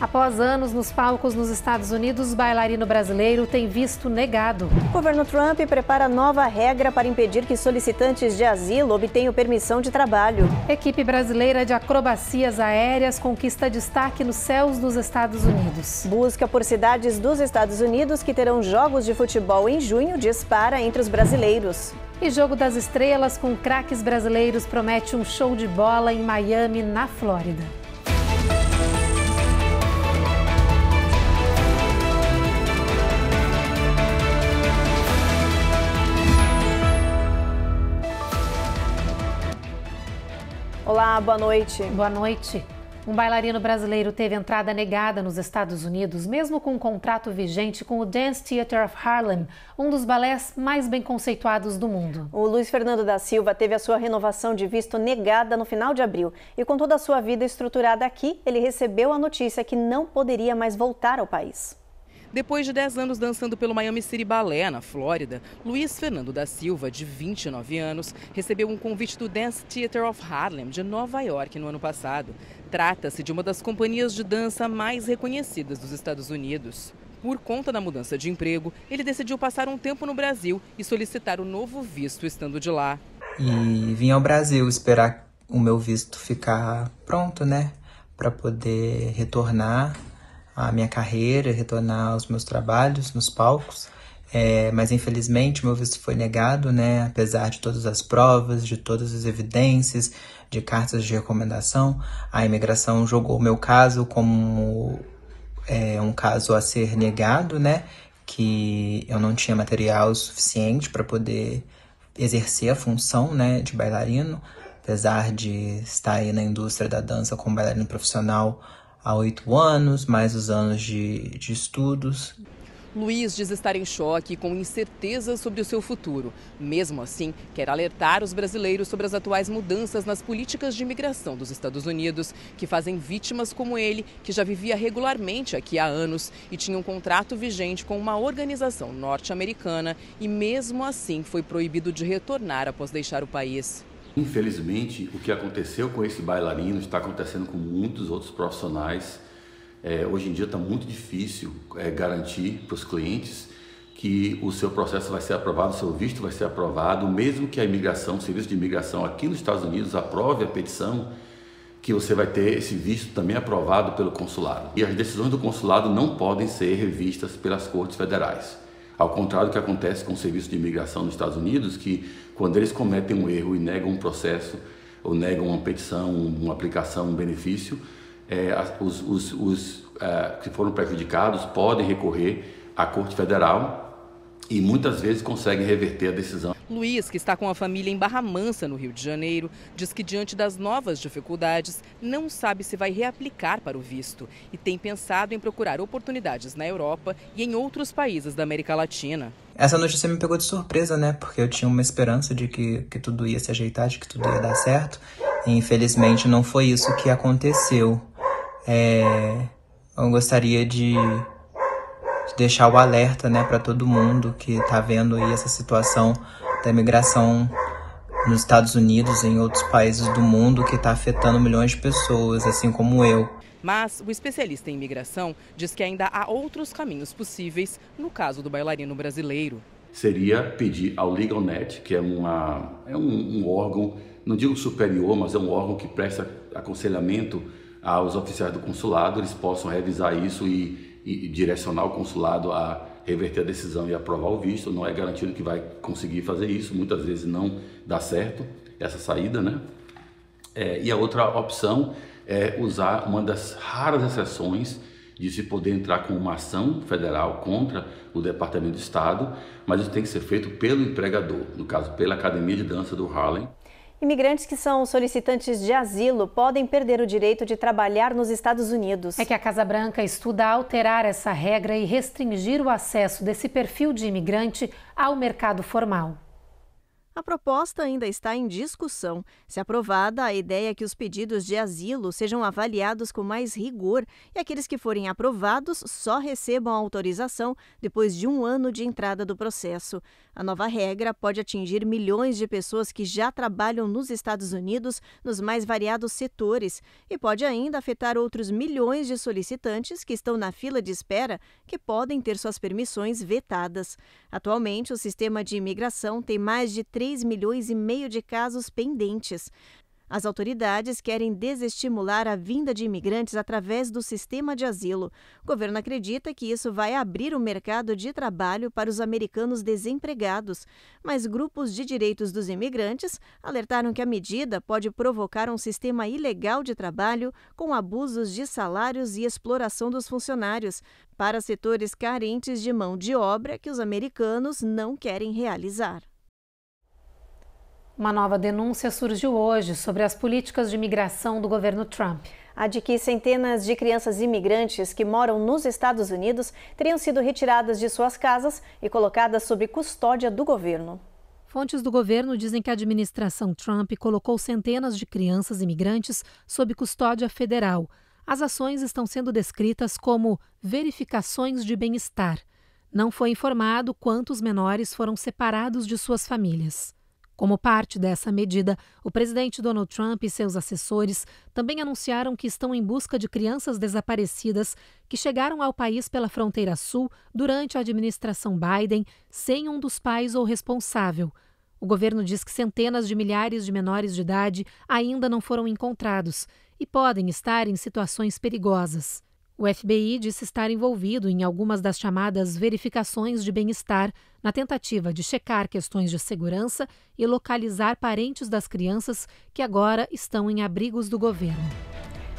Após anos nos palcos nos Estados Unidos, o bailarino brasileiro tem visto negado. O governo Trump prepara nova regra para impedir que solicitantes de asilo obtenham permissão de trabalho. Equipe brasileira de acrobacias aéreas conquista destaque nos céus dos Estados Unidos. Busca por cidades dos Estados Unidos que terão jogos de futebol em junho dispara entre os brasileiros. E Jogo das Estrelas com craques brasileiros promete um show de bola em Miami, na Flórida. Olá, boa noite. Boa noite. Um bailarino brasileiro teve entrada negada nos Estados Unidos, mesmo com um contrato vigente com o Dance Theatre of Harlem, um dos balés mais bem conceituados do mundo. O Luiz Fernando da Silva teve a sua renovação de visto negada no final de abril. E com toda a sua vida estruturada aqui, ele recebeu a notícia que não poderia mais voltar ao país. Depois de 10 anos dançando pelo Miami City Ballet, na Flórida, Luiz Fernando da Silva, de 29 anos, recebeu um convite do Dance Theatre of Harlem, de Nova York, no ano passado. Trata-se de uma das companhias de dança mais reconhecidas dos Estados Unidos. Por conta da mudança de emprego, ele decidiu passar um tempo no Brasil e solicitar o novo visto estando de lá. E vim ao Brasil esperar o meu visto ficar pronto, né, para poder retornar a minha carreira, retornar aos meus trabalhos nos palcos, mas infelizmente meu visto foi negado, né? Apesar de todas as provas, de todas as evidências, de cartas de recomendação, a imigração julgou o meu caso como um caso a ser negado, né? Que eu não tinha material suficiente para poder exercer a função, né, de bailarino, apesar de estar aí na indústria da dança como bailarino profissional há 8 anos, mais os anos de estudos. Luiz diz estar em choque e com incertezas sobre o seu futuro. Mesmo assim, quer alertar os brasileiros sobre as atuais mudanças nas políticas de imigração dos Estados Unidos, que fazem vítimas como ele, que já vivia regularmente aqui há anos e tinha um contrato vigente com uma organização norte-americana e mesmo assim foi proibido de retornar após deixar o país. Infelizmente, o que aconteceu com esse bailarino está acontecendo com muitos outros profissionais. Hoje em dia está muito difícil garantir para os clientes que o seu processo vai ser aprovado, o seu visto vai ser aprovado, mesmo que a imigração, o serviço de imigração aqui nos Estados Unidos aprove a petição, que você vai ter esse visto também aprovado pelo consulado. E as decisões do consulado não podem ser revistas pelas cortes federais. Ao contrário do que acontece com o serviço de imigração nos Estados Unidos, que quando eles cometem um erro e negam um processo, ou negam uma petição, uma aplicação, um benefício, os que foram prejudicados podem recorrer à Corte Federal e muitas vezes conseguem reverter a decisão. Luiz, que está com a família em Barra Mansa, no Rio de Janeiro, diz que diante das novas dificuldades, não sabe se vai reaplicar para o visto e tem pensado em procurar oportunidades na Europa e em outros países da América Latina. Essa notícia me pegou de surpresa, né? Porque eu tinha uma esperança de que tudo ia se ajeitar, de que tudo ia dar certo. E infelizmente não foi isso que aconteceu. Eu gostaria de deixar o alerta, né, para todo mundo que está vendo aí essa situação da imigração nos Estados Unidos e em outros países do mundo que está afetando milhões de pessoas, assim como eu. Mas o especialista em imigração diz que ainda há outros caminhos possíveis no caso do bailarino brasileiro. Seria pedir ao LegalNet, que é um órgão, não digo superior, mas é um órgão que presta aconselhamento aos oficiais do consulado, eles possam revisar isso e direcionar o consulado a reverter a decisão e aprovar o visto. Não é garantido que vai conseguir fazer isso, muitas vezes não dá certo essa saída, né? E a outra opção é usar uma das raras exceções de se poder entrar com uma ação federal contra o Departamento de Estado, mas isso tem que ser feito pelo empregador, no caso pela Academia de Dança do Harlem. Imigrantes que são solicitantes de asilo podem perder o direito de trabalhar nos Estados Unidos. É que a Casa Branca estuda alterar essa regra e restringir o acesso desse perfil de imigrante ao mercado formal. A proposta ainda está em discussão. Se aprovada, a ideia é que os pedidos de asilo sejam avaliados com mais rigor e aqueles que forem aprovados só recebam a autorização depois de 1 ano de entrada do processo. A nova regra pode atingir milhões de pessoas que já trabalham nos Estados Unidos nos mais variados setores e pode ainda afetar outros milhões de solicitantes que estão na fila de espera que podem ter suas permissões vetadas. Atualmente, o sistema de imigração tem mais de 3,5 milhões de casos pendentes. As autoridades querem desestimular a vinda de imigrantes através do sistema de asilo. O governo acredita que isso vai abrir o mercado de trabalho para os americanos desempregados, mas grupos de direitos dos imigrantes alertaram que a medida pode provocar um sistema ilegal de trabalho com abusos de salários e exploração dos funcionários para setores carentes de mão de obra que os americanos não querem realizar. Uma nova denúncia surgiu hoje sobre as políticas de imigração do governo Trump. A de que centenas de crianças imigrantes que moram nos Estados Unidos teriam sido retiradas de suas casas e colocadas sob custódia do governo. Fontes do governo dizem que a administração Trump colocou centenas de crianças imigrantes sob custódia federal. As ações estão sendo descritas como verificações de bem-estar. Não foi informado quantos menores foram separados de suas famílias. Como parte dessa medida, o presidente Donald Trump e seus assessores também anunciaram que estão em busca de crianças desaparecidas que chegaram ao país pela fronteira sul durante a administração Biden sem um dos pais ou responsável. O governo diz que centenas de milhares de menores de idade ainda não foram encontrados e podem estar em situações perigosas. O FBI disse estar envolvido em algumas das chamadas verificações de bem-estar, na tentativa de checar questões de segurança e localizar parentes das crianças que agora estão em abrigos do governo.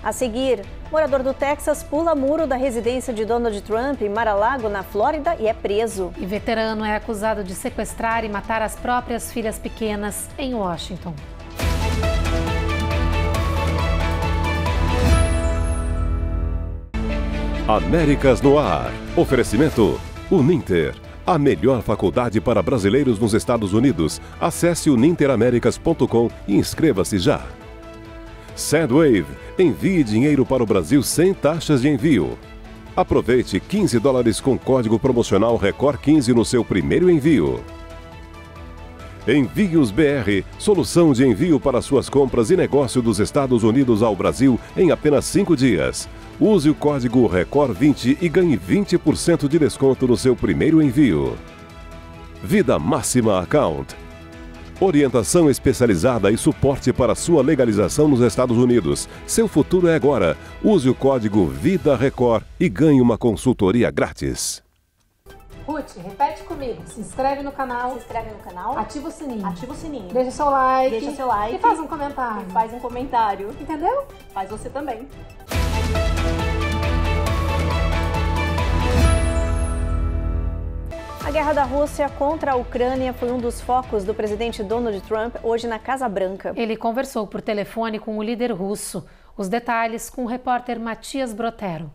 A seguir, morador do Texas pula muro da residência de Donald Trump em Mar-a-Lago, na Flórida, e é preso. E veterano é acusado de sequestrar e matar as próprias filhas pequenas em Washington. Américas no Ar. Oferecimento Uninter, a melhor faculdade para brasileiros nos Estados Unidos. Acesse uninteraméricas.com e inscreva-se já. Sendwave, envie dinheiro para o Brasil sem taxas de envio. Aproveite $15 com código promocional Record 15 no seu primeiro envio. Envios BR, solução de envio para suas compras e negócio dos Estados Unidos ao Brasil em apenas 5 dias. Use o código RECORD20 e ganhe 20% de desconto no seu primeiro envio. Vida Máxima Account. Orientação especializada e suporte para sua legalização nos Estados Unidos. Seu futuro é agora. Use o código VIDARECORD e ganhe uma consultoria grátis. Ruth, repete comigo. Se inscreve no canal. Se inscreve no canal. Ativa o sininho. Ativa o sininho. Deixa seu like. Deixa seu like. E faz um comentário. E faz um comentário. Entendeu? Faz você também. A guerra da Rússia contra a Ucrânia foi um dos focos do presidente Donald Trump hoje na Casa Branca. Ele conversou por telefone com o líder russo. Os detalhes com o repórter Matias Brotero.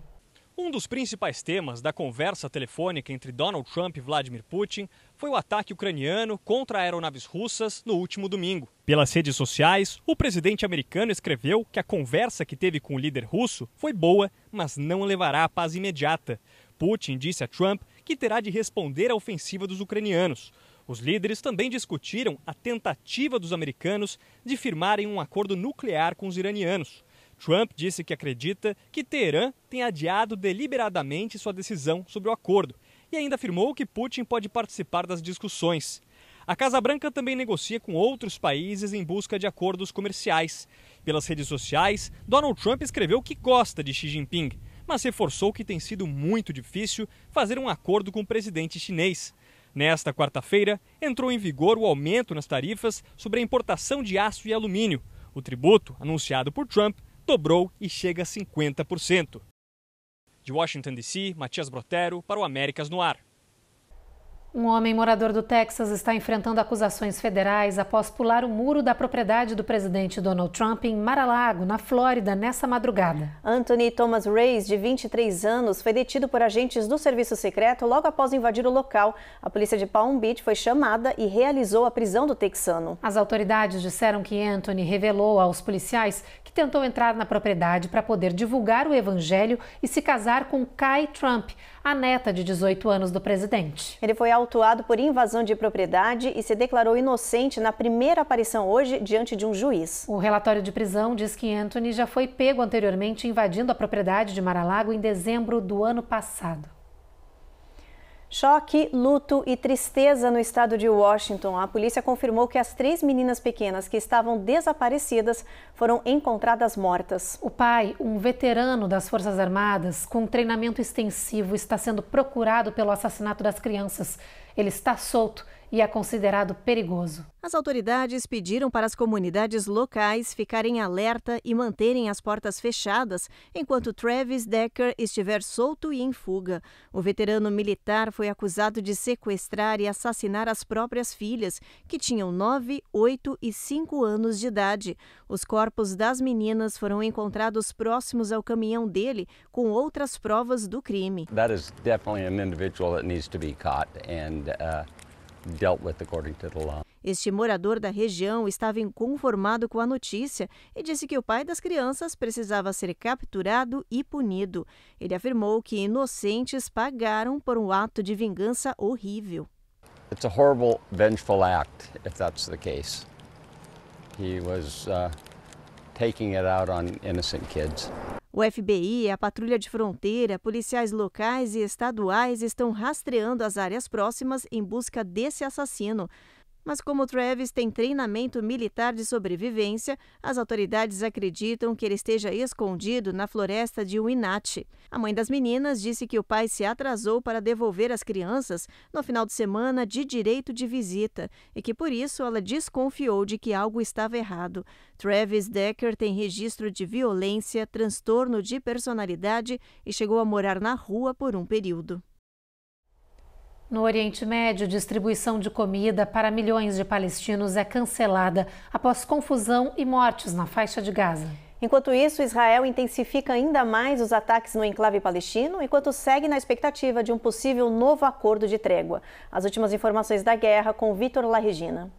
Um dos principais temas da conversa telefônica entre Donald Trump e Vladimir Putin foi o ataque ucraniano contra aeronaves russas no último domingo. Pelas redes sociais, o presidente americano escreveu que a conversa que teve com o líder russo foi boa, mas não levará à paz imediata. Putin disse a Trump que terá de responder à ofensiva dos ucranianos. Os líderes também discutiram a tentativa dos americanos de firmarem um acordo nuclear com os iranianos. Trump disse que acredita que Teherã tem adiado deliberadamente sua decisão sobre o acordo e ainda afirmou que Putin pode participar das discussões. A Casa Branca também negocia com outros países em busca de acordos comerciais. Pelas redes sociais, Donald Trump escreveu que gosta de Xi Jinping, mas reforçou que tem sido muito difícil fazer um acordo com o presidente chinês. Nesta quarta-feira, entrou em vigor o aumento nas tarifas sobre a importação de aço e alumínio. O tributo, anunciado por Trump, dobrou e chega a 50%. De Washington, D.C., Matias Brotero para o Américas no Ar. Um homem morador do Texas está enfrentando acusações federais após pular o muro da propriedade do presidente Donald Trump em Mar-a-Lago, na Flórida, nessa madrugada. Anthony Thomas Reyes, de 23 anos, foi detido por agentes do serviço secreto logo após invadir o local. A polícia de Palm Beach foi chamada e realizou a prisão do texano. As autoridades disseram que Anthony revelou aos policiais que tentou entrar na propriedade para poder divulgar o evangelho e se casar com Kai Trump, a neta de 18 anos do presidente. Ele foi autuado por invasão de propriedade e se declarou inocente na primeira aparição hoje diante de um juiz. O relatório de prisão diz que Anthony já foi pego anteriormente invadindo a propriedade de Mar-a-Lago em dezembro do ano passado. Choque, luto e tristeza no estado de Washington. A polícia confirmou que as 3 meninas pequenas que estavam desaparecidas foram encontradas mortas. O pai, um veterano das Forças Armadas, com treinamento extensivo, está sendo procurado pelo assassinato das crianças. Ele está solto e é considerado perigoso. As autoridades pediram para as comunidades locais ficarem alerta e manterem as portas fechadas enquanto Travis Decker estiver solto e em fuga. O veterano militar foi acusado de sequestrar e assassinar as próprias filhas, que tinham 9, 8 e 5 anos de idade. Os corpos das meninas foram encontrados próximos ao caminhão dele, com outras provas do crime. That is definitely an individual that needs to be caught and dealt with according to the law. Este morador da região estava inconformado com a notícia e disse que o pai das crianças precisava ser capturado e punido. Ele afirmou que inocentes pagaram por um ato de vingança horrível. It's a horrible, vengeful act, if that's the case. He was taking it out on innocent kids. O FBI, a Patrulha de Fronteira, policiais locais e estaduais estão rastreando as áreas próximas em busca desse assassino. Mas como Travis tem treinamento militar de sobrevivência, as autoridades acreditam que ele esteja escondido na floresta de Wenatchee. A mãe das meninas disse que o pai se atrasou para devolver as crianças no final de semana de direito de visita e que por isso ela desconfiou de que algo estava errado. Travis Decker tem registro de violência, transtorno de personalidade e chegou a morar na rua por um período. No Oriente Médio, distribuição de comida para milhões de palestinos é cancelada após confusão e mortes na faixa de Gaza. Enquanto isso, Israel intensifica ainda mais os ataques no enclave palestino, enquanto segue na expectativa de um possível novo acordo de trégua. As últimas informações da guerra com Vitor Larregina.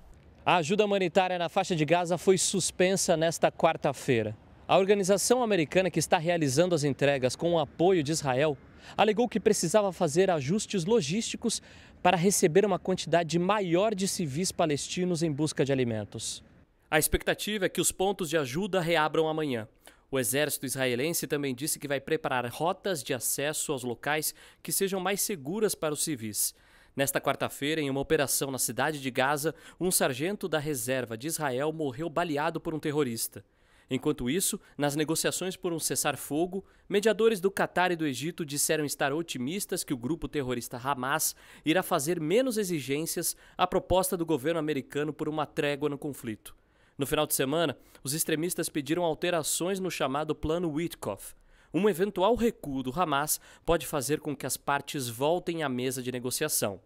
A ajuda humanitária na faixa de Gaza foi suspensa nesta quarta-feira. A organização americana que está realizando as entregas com o apoio de Israel alegou que precisava fazer ajustes logísticos para receber uma quantidade maior de civis palestinos em busca de alimentos. A expectativa é que os pontos de ajuda reabram amanhã. O exército israelense também disse que vai preparar rotas de acesso aos locais que sejam mais seguras para os civis. Nesta quarta-feira, em uma operação na cidade de Gaza, um sargento da reserva de Israel morreu baleado por um terrorista. Enquanto isso, nas negociações por um cessar-fogo, mediadores do Catar e do Egito disseram estar otimistas que o grupo terrorista Hamas irá fazer menos exigências à proposta do governo americano por uma trégua no conflito. No final de semana, os extremistas pediram alterações no chamado Plano Witkoff. Um eventual recuo do Hamas pode fazer com que as partes voltem à mesa de negociação.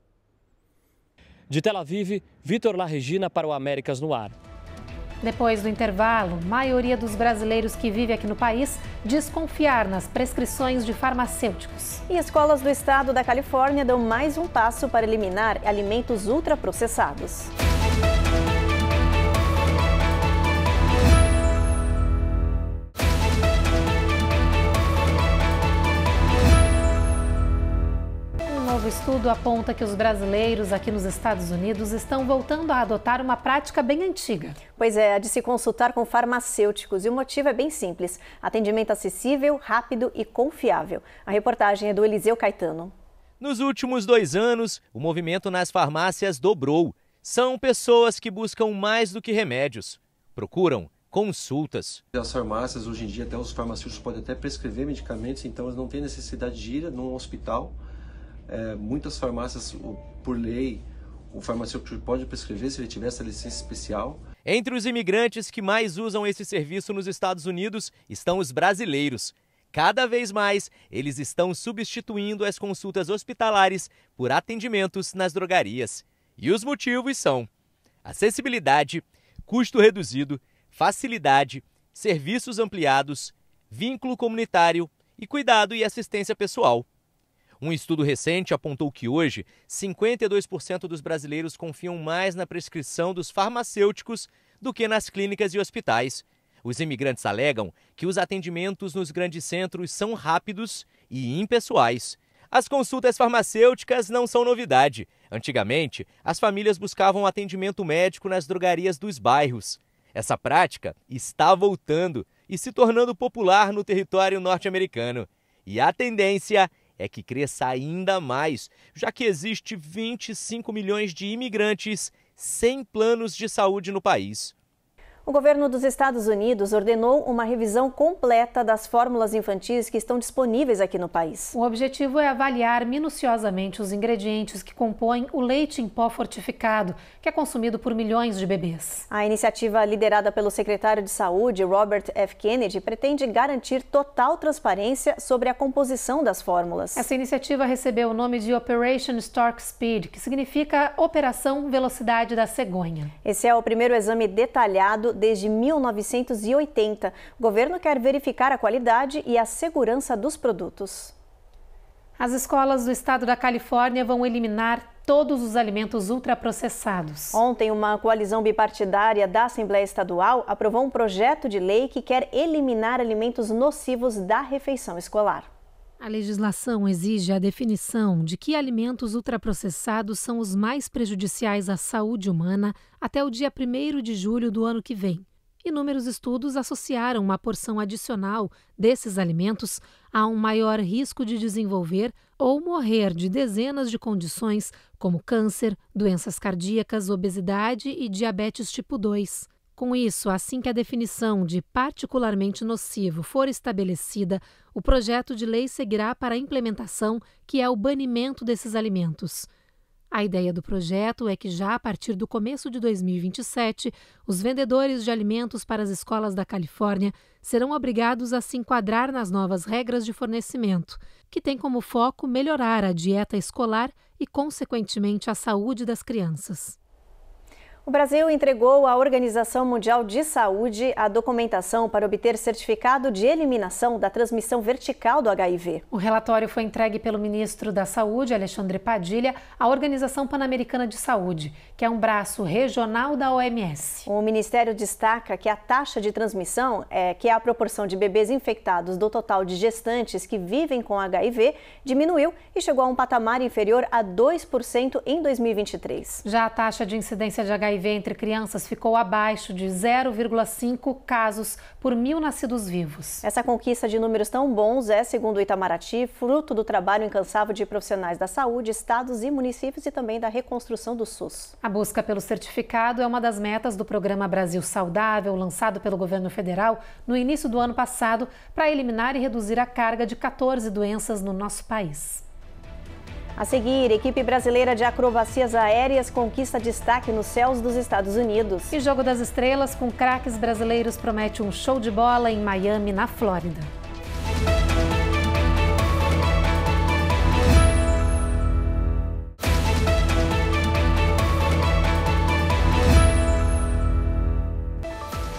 De Tel Aviv, Vitor Larregina para o Américas no Ar. Depois do intervalo, a maioria dos brasileiros que vive aqui no país diz confiar nas prescrições de farmacêuticos. E escolas do estado da Califórnia dão mais um passo para eliminar alimentos ultraprocessados. Um novo estudo aponta que os brasileiros aqui nos Estados Unidos estão voltando a adotar uma prática bem antiga. Pois é, a de se consultar com farmacêuticos. E o motivo é bem simples: atendimento acessível, rápido e confiável. A reportagem é do Eliseu Caetano. Nos últimos 2 anos, o movimento nas farmácias dobrou. São pessoas que buscam mais do que remédios. Procuram consultas. As farmácias, hoje em dia, até os farmacêuticos podem até prescrever medicamentos, então eles não têm necessidade de ir num hospital. Muitas farmácias, por lei, o farmacêutico pode prescrever se ele tiver essa licença especial. Entre os imigrantes que mais usam esse serviço nos Estados Unidos estão os brasileiros. cada vez mais eles estão substituindo as consultas hospitalares por atendimentos nas drogarias. E os motivos são acessibilidade, custo reduzido, facilidade, serviços ampliados, vínculo comunitário e cuidado e assistência pessoal. Um estudo recente apontou que hoje 52% dos brasileiros confiam mais na prescrição dos farmacêuticos do que nas clínicas e hospitais. Os imigrantes alegam que os atendimentos nos grandes centros são rápidos e impessoais. As consultas farmacêuticas não são novidade. Antigamente, as famílias buscavam atendimento médico nas drogarias dos bairros. Essa prática está voltando e se tornando popular no território norte-americano. E a tendência é que cresça ainda mais, já que existe 25 milhões de imigrantes sem planos de saúde no país. O governo dos Estados Unidos ordenou uma revisão completa das fórmulas infantis que estão disponíveis aqui no país. O objetivo é avaliar minuciosamente os ingredientes que compõem o leite em pó fortificado, que é consumido por milhões de bebês. A iniciativa, liderada pelo secretário de Saúde, Robert F. Kennedy, pretende garantir total transparência sobre a composição das fórmulas. Essa iniciativa recebeu o nome de Operation Stork Speed, que significa Operação Velocidade da Cegonha. Esse é o primeiro exame detalhado desde 1980. O governo quer verificar a qualidade e a segurança dos produtos. As escolas do estado da Califórnia vão eliminar todos os alimentos ultraprocessados. Ontem, uma coalizão bipartidária da Assembleia Estadual aprovou um projeto de lei que quer eliminar alimentos nocivos da refeição escolar. A legislação exige a definição de que alimentos ultraprocessados são os mais prejudiciais à saúde humana até o dia 1º de julho do ano que vem. Inúmeros estudos associaram uma porção adicional desses alimentos a um maior risco de desenvolver ou morrer de dezenas de condições como câncer, doenças cardíacas, obesidade e diabetes tipo 2. Com isso, assim que a definição de particularmente nocivo for estabelecida, o projeto de lei seguirá para a implementação, que é o banimento desses alimentos. A ideia do projeto é que já a partir do começo de 2027, os vendedores de alimentos para as escolas da Califórnia serão obrigados a se enquadrar nas novas regras de fornecimento, que tem como foco melhorar a dieta escolar e, consequentemente, a saúde das crianças. O Brasil entregou à Organização Mundial de Saúde a documentação para obter certificado de eliminação da transmissão vertical do HIV. O relatório foi entregue pelo ministro da Saúde, Alexandre Padilha, à Organização Pan-Americana de Saúde, que é um braço regional da OMS. O Ministério destaca que a taxa de transmissão, que é a proporção de bebês infectados do total de gestantes que vivem com HIV, diminuiu e chegou a um patamar inferior a 2% em 2023. Já a taxa de incidência de HIV entre crianças ficou abaixo de 0,5 casos por 1.000 nascidos vivos. Essa conquista de números tão bons é, segundo o Itamaraty, fruto do trabalho incansável de profissionais da saúde, estados e municípios e também da reconstrução do SUS. A busca pelo certificado é uma das metas do programa Brasil Saudável, lançado pelo governo federal no início do ano passado, para eliminar e reduzir a carga de 14 doenças no nosso país. A seguir, equipe brasileira de acrobacias aéreas conquista destaque nos céus dos Estados Unidos. E Jogo das Estrelas com craques brasileiros promete um show de bola em Miami, na Flórida.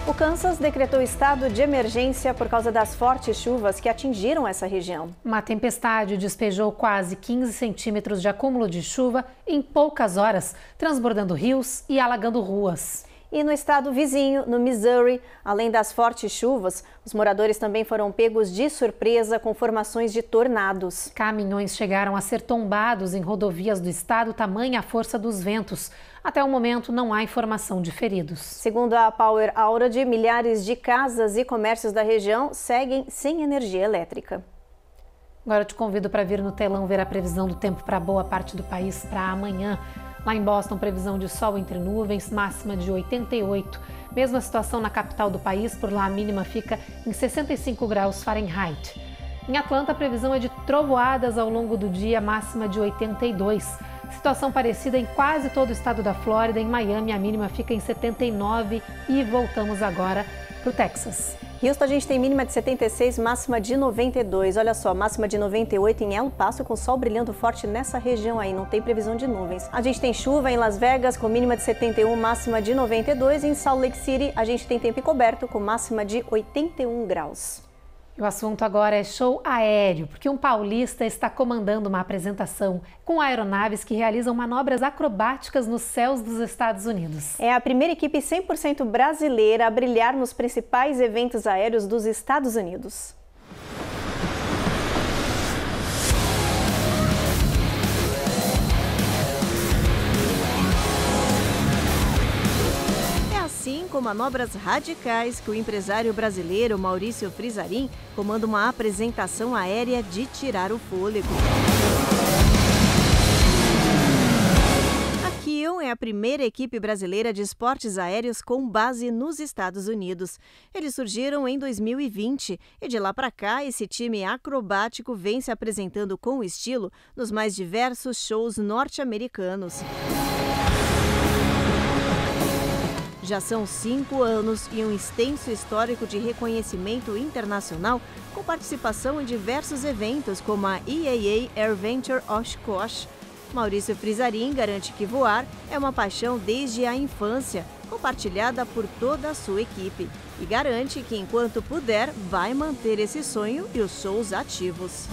O Kansas decretou estado de emergência por causa das fortes chuvas que atingiram essa região. Uma tempestade despejou quase 15 centímetros de acúmulo de chuva em poucas horas, transbordando rios e alagando ruas. E no estado vizinho, no Missouri, além das fortes chuvas, os moradores também foram pegos de surpresa com formações de tornados. Caminhões chegaram a ser tombados em rodovias do estado, tamanha a força dos ventos. Até o momento, não há informação de feridos. Segundo a Power Outage, milhares de casas e comércios da região seguem sem energia elétrica. Agora eu te convido para vir no telão ver a previsão do tempo para boa parte do país para amanhã. Lá em Boston, previsão de sol entre nuvens, máxima de 88. Mesma situação na capital do país, por lá a mínima fica em 65 graus Fahrenheit. Em Atlanta, a previsão é de trovoadas ao longo do dia, máxima de 82. Situação parecida em quase todo o estado da Flórida. Em Miami, a mínima fica em 79. E voltamos agora para o Texas. Houston, a gente tem mínima de 76, máxima de 92. Olha só, máxima de 98 em El Paso, com sol brilhando forte nessa região aí, não tem previsão de nuvens. A gente tem chuva em Las Vegas, com mínima de 71, máxima de 92. Em Salt Lake City, a gente tem tempo encoberto, com máxima de 81 graus. O assunto agora é show aéreo, porque um paulista está comandando uma apresentação com aeronaves que realizam manobras acrobáticas nos céus dos Estados Unidos. É a primeira equipe 100% brasileira a brilhar nos principais eventos aéreos dos Estados Unidos. Com manobras radicais que o empresário brasileiro Maurício Frisarin comanda uma apresentação aérea de tirar o fôlego. A Kion é a primeira equipe brasileira de esportes aéreos com base nos Estados Unidos. Eles surgiram em 2020 e de lá para cá esse time acrobático vem se apresentando com estilo nos mais diversos shows norte-americanos. Já são 5 anos e um extenso histórico de reconhecimento internacional com participação em diversos eventos como a IAA AirVenture Oshkosh. Maurício Frisarin garante que voar é uma paixão desde a infância, compartilhada por toda a sua equipe, e garante que enquanto puder vai manter esse sonho e os shows ativos.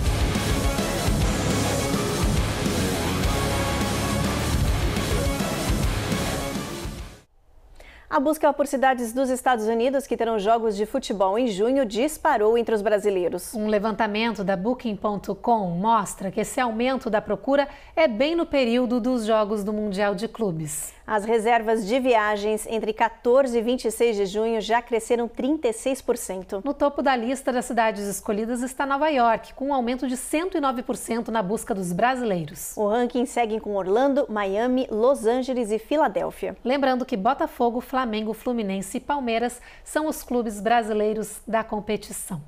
A busca por cidades dos Estados Unidos que terão jogos de futebol em junho disparou entre os brasileiros. Um levantamento da Booking.com mostra que esse aumento da procura é bem no período dos Jogos do Mundial de Clubes. As reservas de viagens entre 14 e 26 de junho já cresceram 36%. No topo da lista das cidades escolhidas está Nova York, com um aumento de 109% na busca dos brasileiros. O ranking segue com Orlando, Miami, Los Angeles e Filadélfia. Lembrando que Botafogo, Flamengo, Fluminense e Palmeiras são os clubes brasileiros da competição.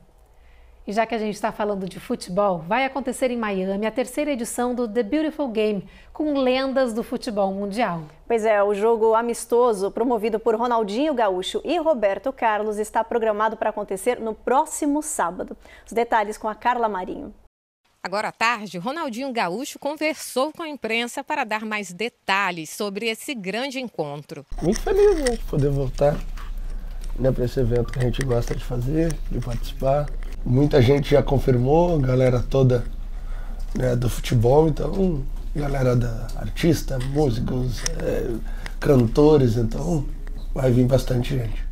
E já que a gente está falando de futebol, vai acontecer em Miami a terceira edição do The Beautiful Game, com lendas do futebol mundial. Pois é, o jogo amistoso, promovido por Ronaldinho Gaúcho e Roberto Carlos, está programado para acontecer no próximo sábado. Os detalhes com a Carla Marinho. Agora à tarde, Ronaldinho Gaúcho conversou com a imprensa para dar mais detalhes sobre esse grande encontro. Muito feliz, né, de poder voltar, né, para esse evento que a gente gosta de fazer, de participar. Muita gente já confirmou, galera toda, né, do futebol, então galera da artista, músicos, cantores, então vai vir bastante gente.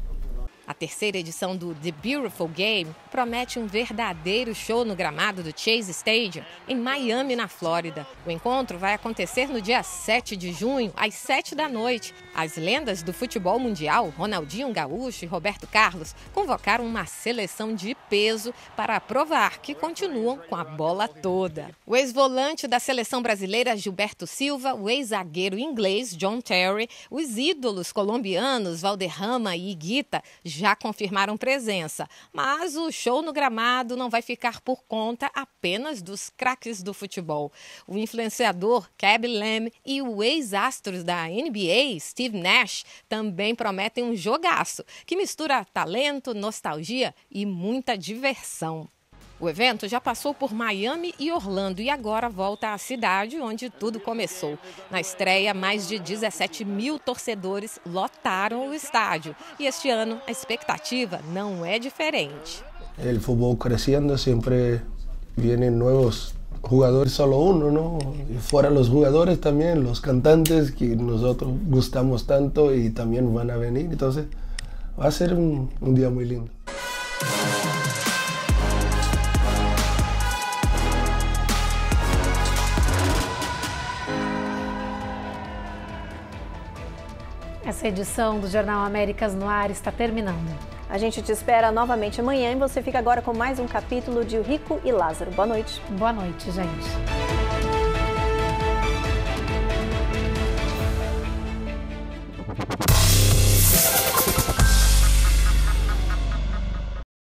A terceira edição do The Beautiful Game promete um verdadeiro show no gramado do Chase Stadium, em Miami, na Flórida. O encontro vai acontecer no dia 7 de junho, às 7 da noite. As lendas do futebol mundial, Ronaldinho Gaúcho e Roberto Carlos, convocaram uma seleção de peso para provar que continuam com a bola toda. O ex-volante da seleção brasileira, Gilberto Silva, o ex-zagueiro inglês, John Terry, os ídolos colombianos, Valderrama e Higuita, já confirmaram presença, mas o show no gramado não vai ficar por conta apenas dos craques do futebol. O influenciador Kevin Lam e o ex-astros da NBA, Steve Nash, também prometem um jogaço que mistura talento, nostalgia e muita diversão. O evento já passou por Miami e Orlando e agora volta à cidade onde tudo começou. Na estreia, mais de 17 mil torcedores lotaram o estádio. E este ano, a expectativa não é diferente. O futebol crescendo, sempre vienen novos jugadores, solo uno, ¿no? Y fuera los jugadores también, los cantantes que nosotros gustamos tanto y también van a venir. Entonces, va a ser un día muy lindo. Essa edição do Jornal Américas no Ar está terminando. A gente te espera novamente amanhã e você fica agora com mais um capítulo de Rico e Lázaro. Boa noite. Boa noite, gente.